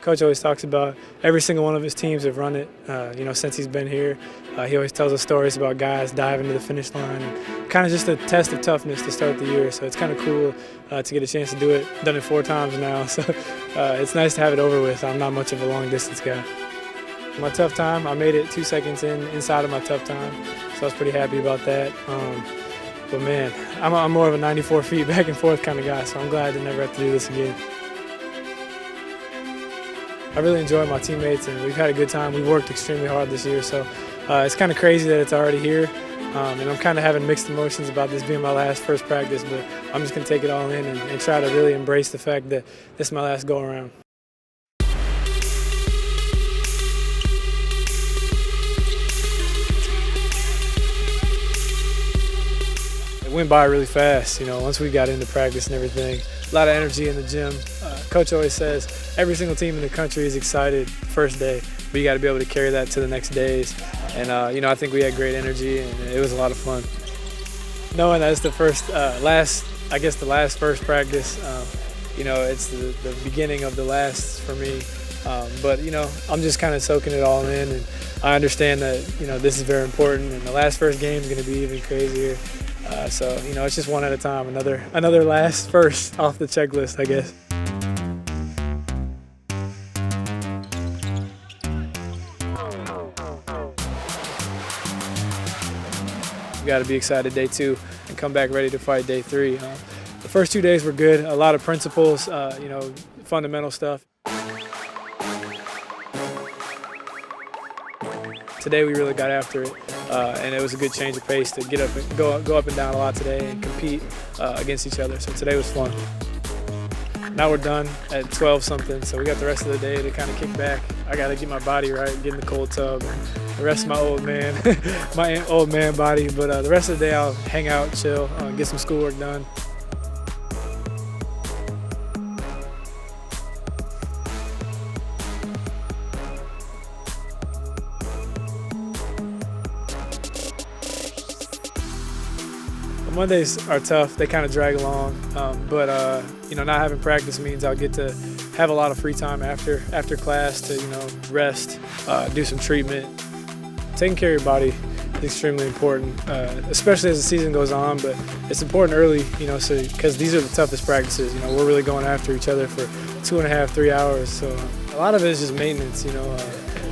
Coach always talks about every single one of his teams have run it, since he's been here. He always tells us stories about guys diving to the finish line, and kind of just a test of toughness to start the year. So it's kind of cool to get a chance to do it. Done it 4 times now, so it's nice to have it over with. I'm not much of a long distance guy. My tough time, I made it 2 seconds inside of my tough time, so I was pretty happy about that. But man, I'm more of a 94 feet back and forth kind of guy, so I'm glad to never have to do this again. I really enjoy my teammates, and we've had a good time. We've worked extremely hard this year, so it's kind of crazy that it's already here. And I'm kind of having mixed emotions about this being my first practice, but I'm just going to take it all in and try to really embrace the fact that this is my last go-around. It went by really fast, once we got into practice and everything. A lot of energy in the gym. Coach always says every single team in the country is excited first day, but you got to be able to carry that to the next days. And, I think we had great energy, and it was a lot of fun. Knowing that it's the last first practice, it's the beginning of the last for me. But I'm just kind of soaking it all in, and I understand that, this is very important, and the first game is going to be even crazier. So it's just one at a time. Another last first off the checklist, I guess. We got to be excited day 2 and come back ready to fight day 3. The first 2 days were good. A lot of principles, fundamental stuff. Today we really got after it, and it was a good change of pace to get up and go up and down a lot today and compete against each other. So today was fun. Now we're done at 12 something, so we got the rest of the day to kind of kick back. I got to get my body right, get in the cold tub, and the rest of my old man body. But the rest of the day I'll hang out, chill, get some schoolwork done. Mondays are tough. They kind of drag along, but not having practice means I'll get to have a lot of free time after class to rest, do some treatment. Taking care of your body is extremely important, especially as the season goes on. But it's important early, because these are the toughest practices. We're really going after each other for 2.5, 3 hours. So a lot of it is just maintenance.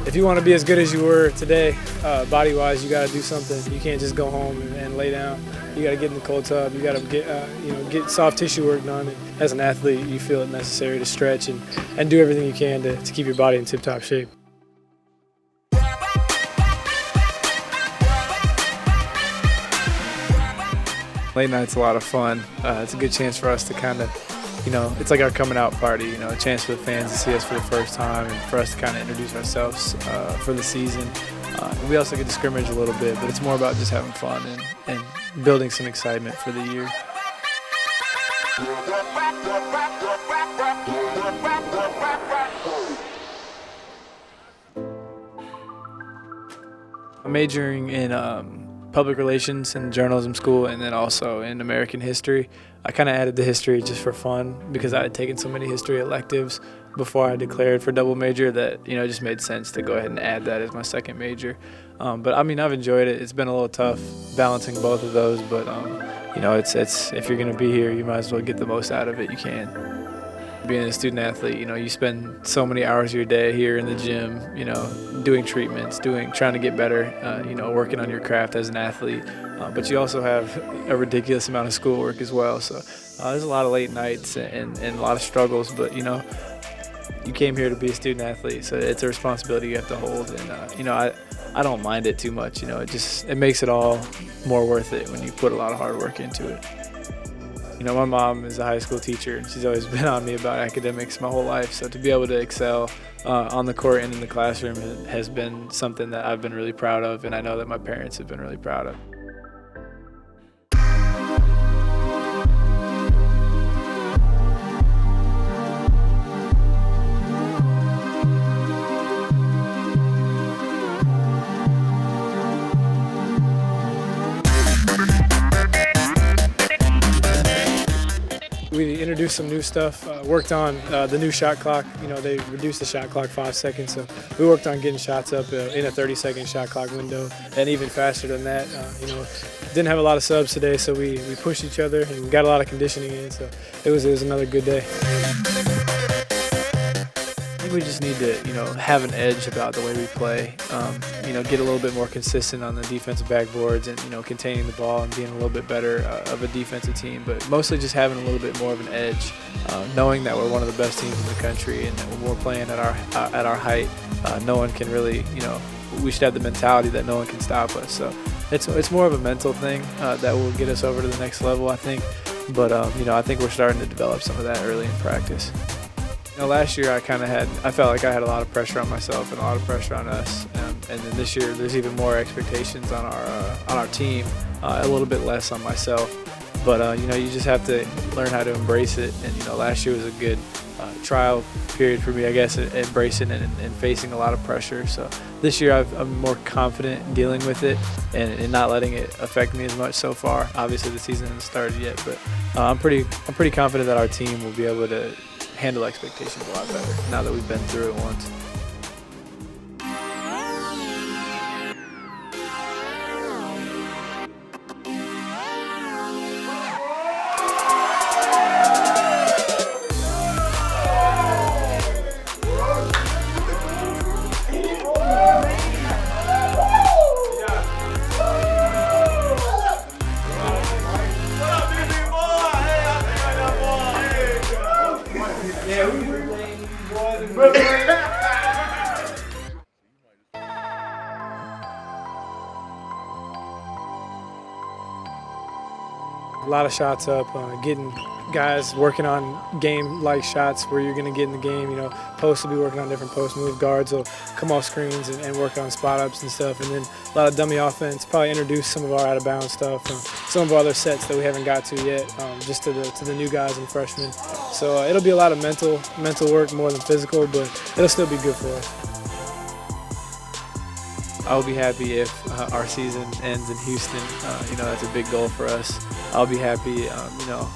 If you want to be as good as you were today, body-wise, you got to do something. You can't just go home and lay down. You got to get in the cold tub. You got to get soft tissue work done. And as an athlete, you feel it necessary to stretch and do everything you can to keep your body in tip-top shape. Late night's a lot of fun. It's a good chance for us to kind of, it's like our coming out party, a chance for the fans to see us for the first time and for us to kind of introduce ourselves for the season. We also get to scrimmage a little bit, but it's more about just having fun and building some excitement for the year. I'm majoring in public relations and journalism school, and then also in American history. I kind of added the history just for fun because I had taken so many history electives before I declared for double major that it just made sense to go ahead and add that as my second major. But I've enjoyed it. It's been a little tough balancing both of those, but it's if you're going to be here, you might as well get the most out of it you can. Being a student athlete, you spend so many hours of your day here in the gym, doing treatments, trying to get better, working on your craft as an athlete. But you also have a ridiculous amount of schoolwork as well. So there's a lot of late nights and a lot of struggles, but you came here to be a student athlete, so it's a responsibility you have to hold. And I don't mind it too much. It makes it all more worth it when you put a lot of hard work into it. My mom is a high school teacher, and she's always been on me about academics my whole life. So to be able to excel on the court and in the classroom has been something that I've been really proud of, and I know that my parents have been really proud of. introduced some new stuff. Worked on the new shot clock. You know, they reduced the shot clock 5 seconds, so we worked on getting shots up in a 30-second shot clock window, and even faster than that. You know, didn't have a lot of subs today, so we pushed each other and got a lot of conditioning in. So it was another good day. I think we just need to, you know, have an edge about the way we play. You know, get a little bit more consistent on the defensive backboards and, you know, containing the ball and being a little bit better of a defensive team. But mostly just having a little bit more of an edge, knowing that we're one of the best teams in the country and that when we're playing at our height, no one can really, you know, we should have the mentality that no one can stop us. So it's more of a mental thing that will get us over to the next level, I think. But you know, I think we're starting to develop some of that early in practice. You know, last year I felt like I had a lot of pressure on myself and a lot of pressure on us, and then this year there's even more expectations on our team, a little bit less on myself. But you know, you just have to learn how to embrace it. And you know, last year was a good trial period for me, I guess, embracing it and facing a lot of pressure. So this year I'm more confident in dealing with it and not letting it affect me as much so far. Obviously the season hasn't started yet, but I'm pretty confident that our team will be able to handle expectations a lot better now that we've been through it once. A lot of shots up, getting guys working on game-like shots where you're going to get in the game. You know, posts will be working on different post move, guards will come off screens and work on spot-ups and stuff, and then a lot of dummy offense, probably introduce some of our out-of-bounds stuff, some of our other sets that we haven't got to yet, just to the new guys and freshmen. So it'll be a lot of mental work more than physical, but it'll still be good for us. I'll be happy if our season ends in Houston. You know, that's a big goal for us. I'll be happy, you know,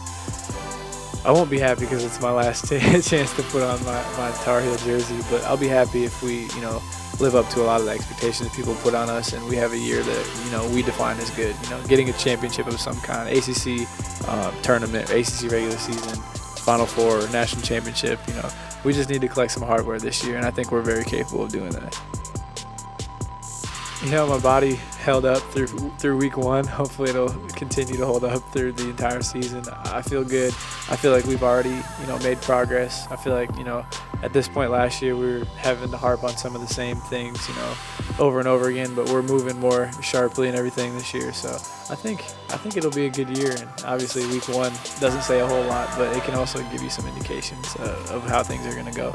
I won't be happy because it's my last chance to put on my Tar Heel jersey, but I'll be happy if we, you know, live up to a lot of the expectations people put on us and we have a year that, you know, we define as good. You know, getting a championship of some kind, ACC tournament, ACC regular season, Final Four, national championship, you know. We just need to collect some hardware this year, and I think we're very capable of doing that. You know, my body held up through week one. Hopefully it'll continue to hold up through the entire season. I feel good. I feel like we've already, you know, made progress. I feel like, you know, at this point last year we were having to harp on some of the same things, you know, over and over again, but we're moving more sharply and everything this year. So I think it'll be a good year, and obviously week one doesn't say a whole lot, but it can also give you some indications of how things are going to go.